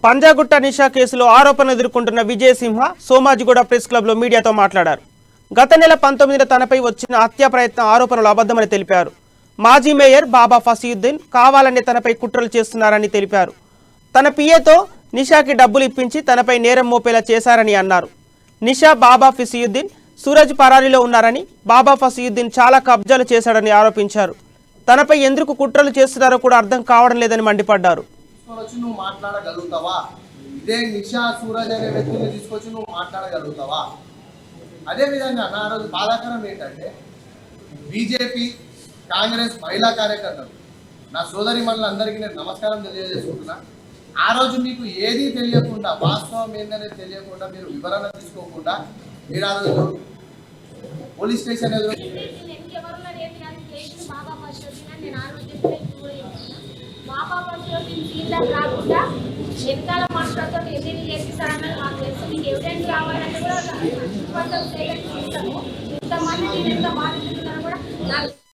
పంజాగుట్ట నిషా కేసులో ఆరోపణలు ఎదుర్కొంటున్న విజయసింహ సోమాజిగూడ ప్రెస్ క్లబ్లో మీడియాతో మాట్లాడారు. గత నెల 19న తనపై వచ్చిన హత్యా ప్రయత్న ఆరోపణలు అబద్ధమని తెలిపారు. మాజీ మేయర్ బాబా ఫసీయుద్దీన్ కావాలని తనపై కుట్రలు చేస్తున్నారని తెలిపారు. తన పిఏతో నిషాకి డబ్బులు ఇప్పించి తనపై నేరం మోపేలా చేశారని అన్నారు. నిషా, బాబా ఫసీయుద్దీన్ సూరజ్ పరారీలో ఉన్నారని, బాబా ఫసీయుద్దీన్ చాలా కబ్జాలు చేశాడని ఆరోపించారు. తనపై ఎందుకు కుట్రలు చేస్తున్నారో కూడా అర్థం కావడం లేదని మండిపడ్డారు. నువ్వు మాట్లాడగలుగుతావా? ఇదే నిషా, సూరజ్ అనే వ్యక్తుల్ని తీసుకొచ్చి నువ్వు మాట్లాడగలుగుతావా? అదేవిధంగా నా రోజు బాధాకరం ఏంటంటే బీజేపీ, కాంగ్రెస్ మహిళా కార్యకర్తలు, నా సోదరి మనులందరికీ నేను నమస్కారం తెలియజేసుకుంటున్నా. ఆ రోజు మీకు ఏదీ తెలియకుండా, వాస్తవం ఏంటనేది తెలియకుండా, మీరు వివరణ తీసుకోకుండా మీరు ఆ రోజు పోలీస్ స్టేషన్ ఎదురు రాకుండా వెనకాల మాట్లాడుతూ ఎన్ని చేపిస్తారన్నది మాకు తెలుసు. మీకు ఎవిడెన్స్ కావాలంటే కూడా ఇంతమంది నేను ఎంత బాధితున్నారు కూడా నాకు